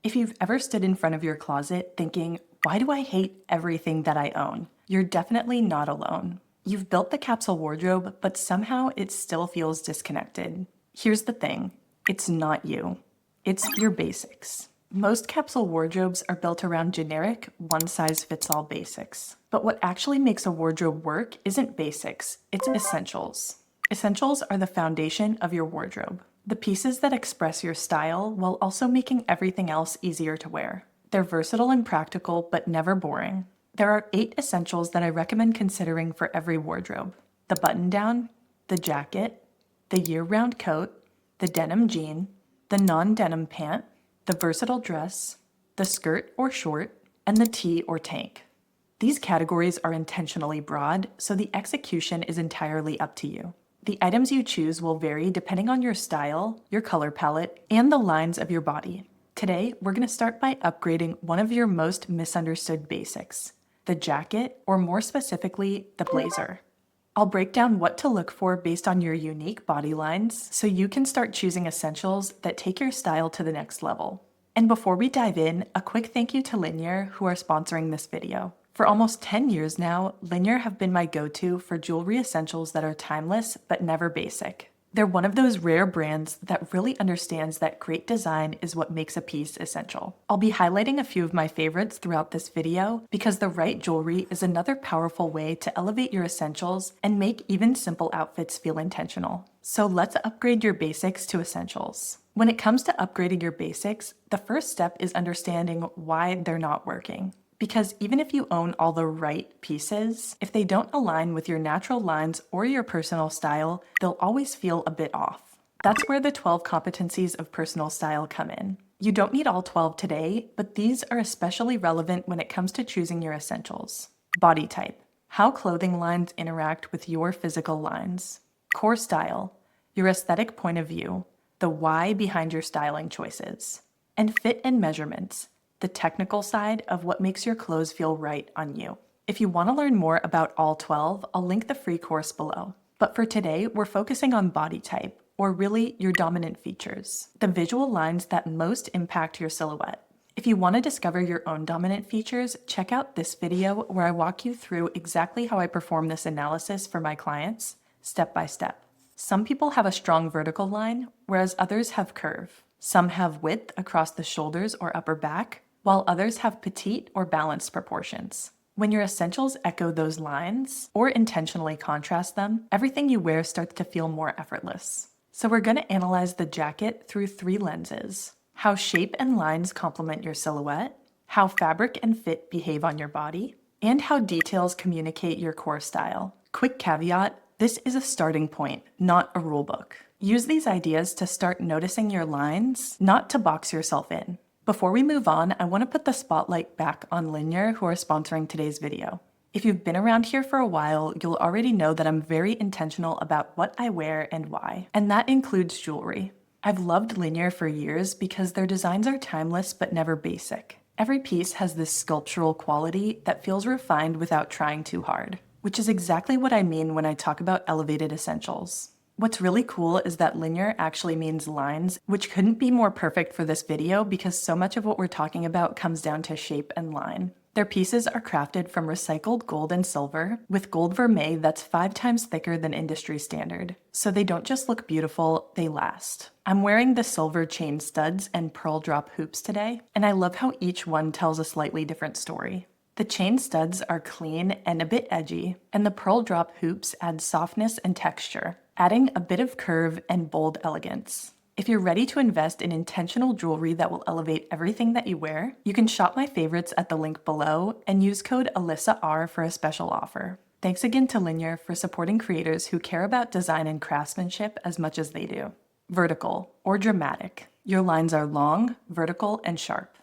If you've ever stood in front of your closet thinking, why do I hate everything that I own? You're definitely not alone. You've built the capsule wardrobe, but somehow it still feels disconnected. Here's the thing, it's not you. It's your basics. Most capsule wardrobes are built around generic, one-size-fits-all basics. But what actually makes a wardrobe work isn't basics, it's essentials. Essentials are the foundation of your wardrobe. The pieces that express your style while also making everything else easier to wear. They're versatile and practical, but never boring. There are 8 essentials that I recommend considering for every wardrobe. The button-down, the jacket, the year-round coat, the denim jean, the non-denim pant, the versatile dress, the skirt or short, and the tee or tank. These categories are intentionally broad, so the execution is entirely up to you. The items you choose will vary depending on your style, your color palette, and the lines of your body. Today, we're going to start by upgrading one of your most misunderstood basics, the jacket, or more specifically, the blazer. I'll break down what to look for based on your unique body lines so you can start choosing essentials that take your style to the next level. And before we dive in, a quick thank you to Linear who are sponsoring this video. For almost 10 years now, Linear have been my go-to for jewelry essentials that are timeless but never basic. They're one of those rare brands that really understands that great design is what makes a piece essential. I'll be highlighting a few of my favorites throughout this video because the right jewelry is another powerful way to elevate your essentials and make even simple outfits feel intentional. So let's upgrade your basics to essentials. When it comes to upgrading your basics, the first step is understanding why they're not working. Because even if you own all the right pieces, if they don't align with your natural lines or your personal style, they'll always feel a bit off. That's where the 12 competencies of personal style come in. You don't need all 12 today, but these are especially relevant when it comes to choosing your essentials. Body type, how clothing lines interact with your physical lines. Core style, your aesthetic point of view, the why behind your styling choices. And fit and measurements, the technical side of what makes your clothes feel right on you. If you want to learn more about all 12, I'll link the free course below. But for today, we're focusing on body type, or really your dominant features, the visual lines that most impact your silhouette. If you want to discover your own dominant features, check out this video where I walk you through exactly how I perform this analysis for my clients, step by step. Some people have a strong vertical line, whereas others have curve. Some have width across the shoulders or upper back, while others have petite or balanced proportions. When your essentials echo those lines, or intentionally contrast them, everything you wear starts to feel more effortless. So we're going to analyze the jacket through 3 lenses: how shape and lines complement your silhouette, how fabric and fit behave on your body, and how details communicate your core style. Quick caveat, this is a starting point, not a rulebook. Use these ideas to start noticing your lines, not to box yourself in. Before we move on, I want to put the spotlight back on Linear, who are sponsoring today's video. If you've been around here for a while, you'll already know that I'm very intentional about what I wear and why, and that includes jewelry. I've loved Linear for years because their designs are timeless but never basic. Every piece has this sculptural quality that feels refined without trying too hard, which is exactly what I mean when I talk about elevated essentials. What's really cool is that linear actually means lines, which couldn't be more perfect for this video because so much of what we're talking about comes down to shape and line. Their pieces are crafted from recycled gold and silver, with gold vermeil that's 5 times thicker than industry standard. So they don't just look beautiful, they last. I'm wearing the silver chain studs and pearl drop hoops today, and I love how each one tells a slightly different story. The chain studs are clean and a bit edgy, and the pearl drop hoops add softness and texture, adding a bit of curve and bold elegance. If you're ready to invest in intentional jewelry that will elevate everything that you wear, you can shop my favorites at the link below and use code ALYSSAR for a special offer. Thanks again to Linear for supporting creators who care about design and craftsmanship as much as they do. Vertical, or dramatic. Your lines are long, vertical, and sharp.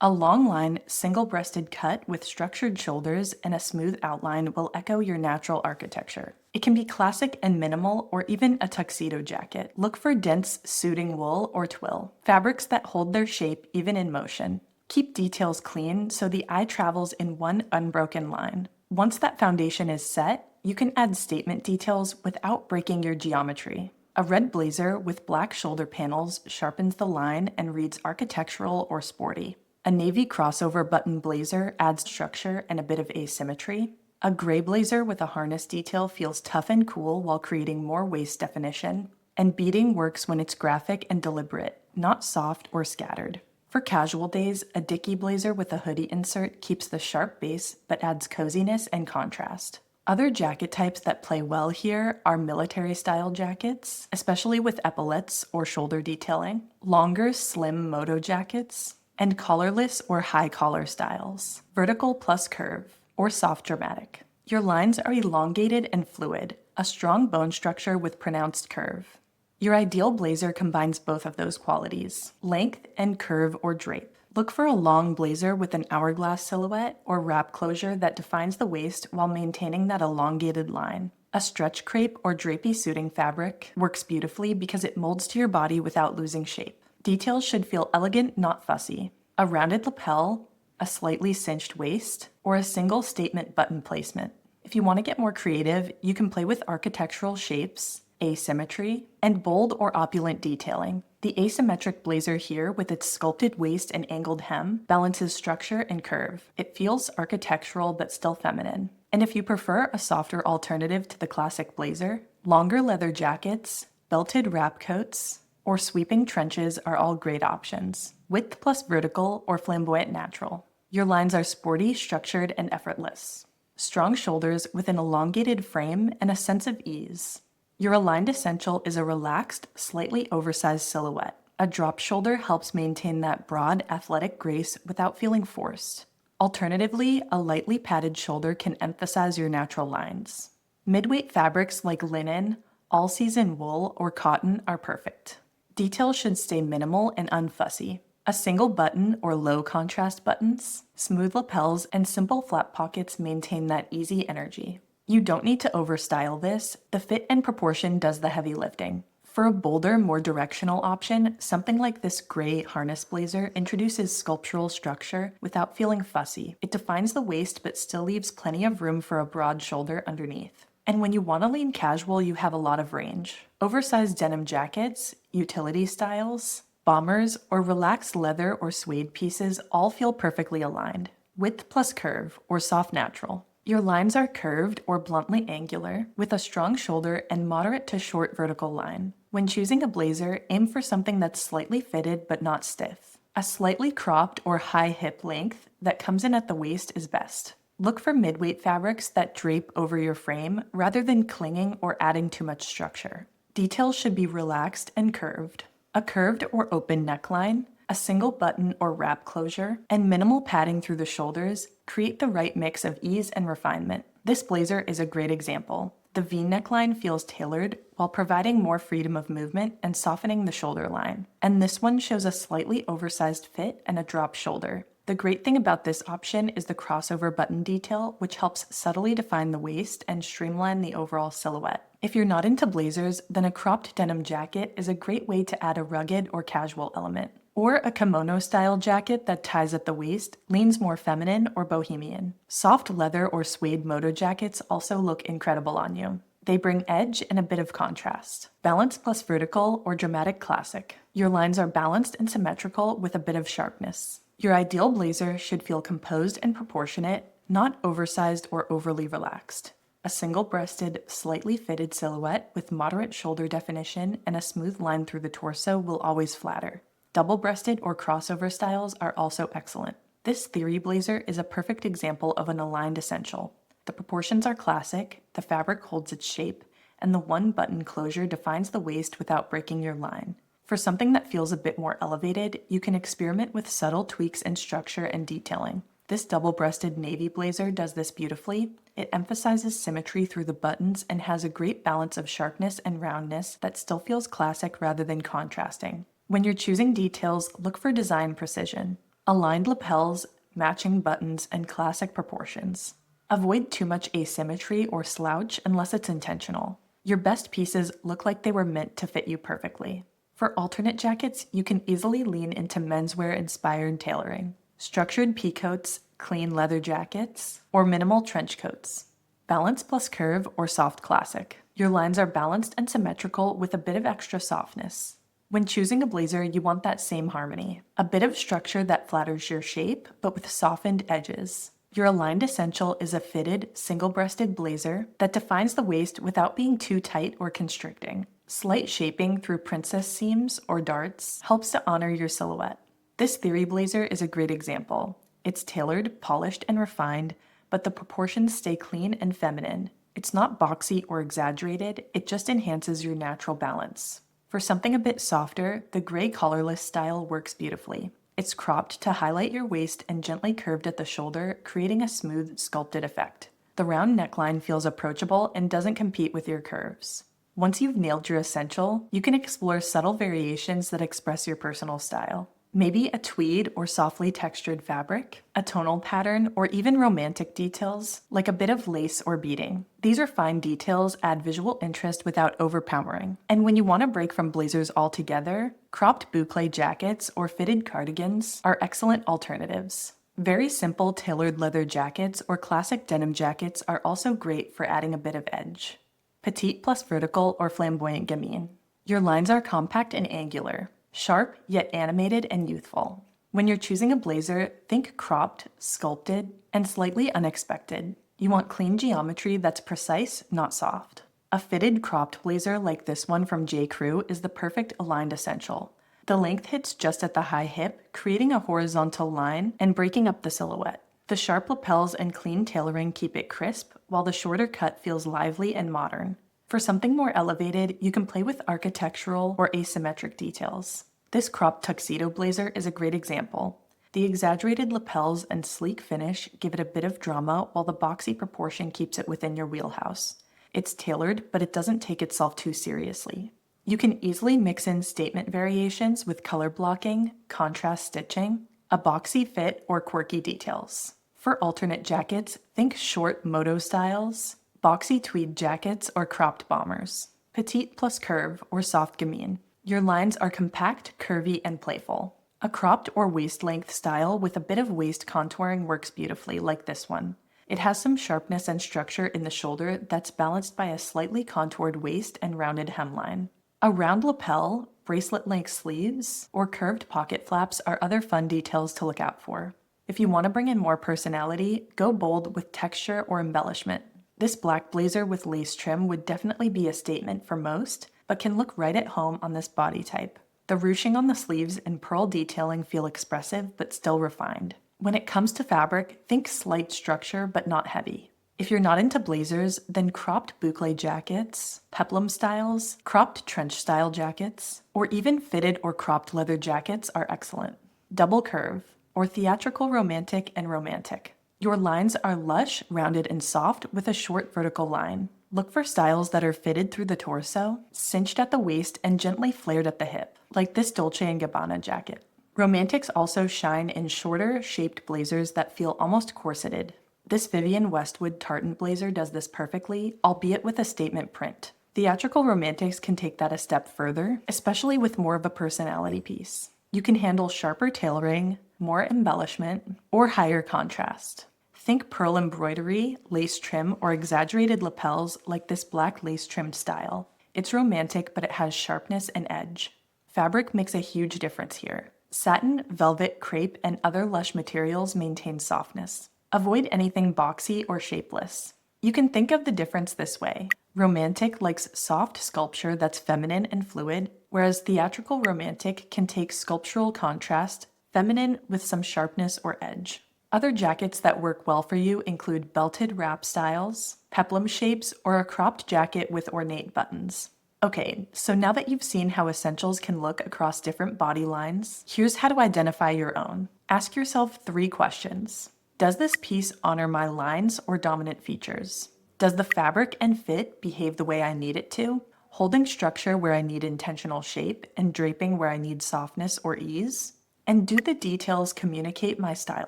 A long line, single-breasted cut with structured shoulders and a smooth outline will echo your natural architecture. It can be classic and minimal, or even a tuxedo jacket. Look for dense, suiting wool or twill, fabrics that hold their shape even in motion. Keep details clean so the eye travels in one unbroken line. Once that foundation is set, you can add statement details without breaking your geometry. A A red blazer with black shoulder panels sharpens the line and reads architectural or sporty. A navy crossover button blazer adds structure and a bit of asymmetry. A gray blazer with a harness detail feels tough and cool while creating more waist definition. And beading works when it's graphic and deliberate, not soft or scattered. For casual days, a dicky blazer with a hoodie insert keeps the sharp base but adds coziness and contrast. Other jacket types that play well here are military-style jackets, especially with epaulettes or shoulder detailing, longer, slim moto jackets, and collarless or high-collar styles, vertical plus curve, or soft dramatic. Your lines are elongated and fluid, a strong bone structure with pronounced curve. Your ideal blazer combines both of those qualities, length and curve or drape. Look for a long blazer with an hourglass silhouette or wrap closure that defines the waist while maintaining that elongated line. A stretch crepe or drapey suiting fabric works beautifully because it molds to your body without losing shape. Details should feel elegant, not fussy. A rounded lapel, a slightly cinched waist, or a single statement button placement. If you want to get more creative, you can play with architectural shapes, asymmetry, and bold or opulent detailing. The asymmetric blazer here, with its sculpted waist and angled hem, balances structure and curve. It feels architectural but still feminine. And if you prefer a softer alternative to the classic blazer, longer leather jackets, belted wrap coats, or sweeping trenches are all great options. Width plus vertical or flamboyant natural. Your lines are sporty, structured, and effortless. Strong shoulders with an elongated frame and a sense of ease. Your aligned essential is a relaxed, slightly oversized silhouette. A drop shoulder helps maintain that broad, athletic grace without feeling forced. Alternatively, a lightly padded shoulder can emphasize your natural lines. Midweight fabrics like linen, all-season wool, or cotton are perfect. Details should stay minimal and unfussy. A single button or low contrast buttons, smooth lapels, and simple flap pockets maintain that easy energy. You don't need to overstyle this, the fit and proportion does the heavy lifting. For a bolder, more directional option, something like this gray harness blazer introduces sculptural structure without feeling fussy. It defines the waist but still leaves plenty of room for a broad shoulder underneath. And when you want to lean casual, you have a lot of range. Oversized denim jackets, utility styles, bombers, or relaxed leather or suede pieces all feel perfectly aligned. Width plus curve, or soft natural. Your lines are curved or bluntly angular, with a strong shoulder and moderate to short vertical line. When choosing a blazer, aim for something that's slightly fitted but not stiff. A slightly cropped or high hip length that comes in at the waist is best. Look for midweight fabrics that drape over your frame rather than clinging or adding too much structure. Details should be relaxed and curved. A curved or open neckline, a single button or wrap closure, and minimal padding through the shoulders create the right mix of ease and refinement. This blazer is a great example. The V neckline feels tailored while providing more freedom of movement and softening the shoulder line. And this one shows a slightly oversized fit and a drop shoulder. The great thing about this option is the crossover button detail, which helps subtly define the waist and streamline the overall silhouette. If you're not into blazers, then a cropped denim jacket is a great way to add a rugged or casual element. Or a kimono-style jacket that ties at the waist leans more feminine or bohemian. Soft leather or suede moto jackets also look incredible on you. They bring edge and a bit of contrast. Balance plus vertical or dramatic classic. Your lines are balanced and symmetrical with a bit of sharpness. Your ideal blazer should feel composed and proportionate, not oversized or overly relaxed. A single-breasted, slightly fitted silhouette with moderate shoulder definition and a smooth line through the torso will always flatter. Double-breasted or crossover styles are also excellent. This theory blazer is a perfect example of an aligned essential. The proportions are classic, the fabric holds its shape, and the one-button closure defines the waist without breaking your line. For something that feels a bit more elevated, you can experiment with subtle tweaks in structure and detailing. This double-breasted navy blazer does this beautifully. It emphasizes symmetry through the buttons and has a great balance of sharpness and roundness that still feels classic rather than contrasting. When you're choosing details, look for design precision. Aligned lapels, matching buttons, and classic proportions. Avoid too much asymmetry or slouch unless it's intentional. Your best pieces look like they were meant to fit you perfectly. For alternate jackets, you can easily lean into menswear-inspired tailoring. Structured peacoats, clean leather jackets, or minimal trench coats. Balance plus curve or soft classic. Your lines are balanced and symmetrical with a bit of extra softness. When choosing a blazer, you want that same harmony. A bit of structure that flatters your shape, but with softened edges. Your aligned essential is a fitted, single-breasted blazer that defines the waist without being too tight or constricting. Slight shaping through princess seams or darts helps to honor your silhouette. This theory blazer is a great example. It's tailored, polished, and refined, but the proportions stay clean and feminine. It's not boxy or exaggerated, it just enhances your natural balance. For something a bit softer, the gray collarless style works beautifully. It's cropped to highlight your waist and gently curved at the shoulder, creating a smooth, sculpted effect. The round neckline feels approachable and doesn't compete with your curves. Once you've nailed your essential, you can explore subtle variations that express your personal style. Maybe a tweed or softly textured fabric, a tonal pattern, or even romantic details, like a bit of lace or beading. These are fine details, add visual interest without overpowering. And when you want to break from blazers altogether, cropped boucle jackets or fitted cardigans are excellent alternatives. Very simple tailored leather jackets or classic denim jackets are also great for adding a bit of edge. Petite plus vertical or flamboyant gamine. Your lines are compact and angular. Sharp, yet animated and youthful. When you're choosing a blazer, think cropped, sculpted, and slightly unexpected. You want clean geometry that's precise, not soft. A fitted cropped blazer like this one from J. Crew is the perfect aligned essential. The length hits just at the high hip, creating a horizontal line and breaking up the silhouette. The sharp lapels and clean tailoring keep it crisp, while the shorter cut feels lively and modern. For something more elevated, you can play with architectural or asymmetric details. This cropped tuxedo blazer is a great example. The exaggerated lapels and sleek finish give it a bit of drama, while the boxy proportion keeps it within your wheelhouse. It's tailored, but it doesn't take itself too seriously. You can easily mix in statement variations with color blocking, contrast stitching, a boxy fit, or quirky details. For alternate jackets, think short moto styles, boxy tweed jackets, or cropped bombers. Petite plus curve or soft gamine. Your lines are compact, curvy, and playful. A cropped or waist-length style with a bit of waist contouring works beautifully, like this one. It has some sharpness and structure in the shoulder that's balanced by a slightly contoured waist and rounded hemline. A round lapel, bracelet-length sleeves, or curved pocket flaps are other fun details to look out for. If you want to bring in more personality, go bold with texture or embellishment. This black blazer with lace trim would definitely be a statement for most, but can look right at home on this body type. The ruching on the sleeves and pearl detailing feel expressive but still refined. When it comes to fabric, think slight structure but not heavy. If you're not into blazers, then cropped boucle jackets, peplum styles, cropped trench style jackets, or even fitted or cropped leather jackets are excellent. Double curve, or theatrical romantic and romantic. Your lines are lush, rounded, and soft with a short vertical line. Look for styles that are fitted through the torso, cinched at the waist, and gently flared at the hip, like this Dolce & Gabbana jacket. Romantics also shine in shorter, shaped blazers that feel almost corseted. This Vivienne Westwood tartan blazer does this perfectly, albeit with a statement print. Theatrical romantics can take that a step further, especially with more of a personality piece. You can handle sharper tailoring, more embellishment, or higher contrast. Think pearl embroidery, lace trim, or exaggerated lapels like this black lace trimmed style. It's romantic, but it has sharpness and edge. Fabric makes a huge difference here. Satin, velvet, crepe, and other lush materials maintain softness. Avoid anything boxy or shapeless. You can think of the difference this way. Romantic likes soft sculpture that's feminine and fluid, whereas theatrical romantic can take sculptural contrast, feminine with some sharpness or edge. Other jackets that work well for you include belted wrap styles, peplum shapes, or a cropped jacket with ornate buttons. Okay, so now that you've seen how essentials can look across different body lines, here's how to identify your own. Ask yourself 3 questions. Does this piece honor my lines or dominant features? Does the fabric and fit behave the way I need it to? Holding structure where I need intentional shape and draping where I need softness or ease? And do the details communicate my style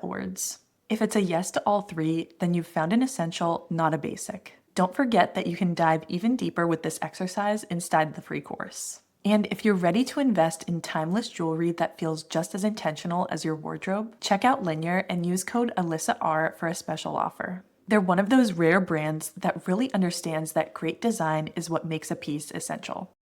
words? If it's a yes to all 3, then you've found an essential, not a basic. Don't forget that you can dive even deeper with this exercise inside the free course. And if you're ready to invest in timeless jewelry that feels just as intentional as your wardrobe, check out Linear and use code AlyssaR for a special offer. They're one of those rare brands that really understands that great design is what makes a piece essential.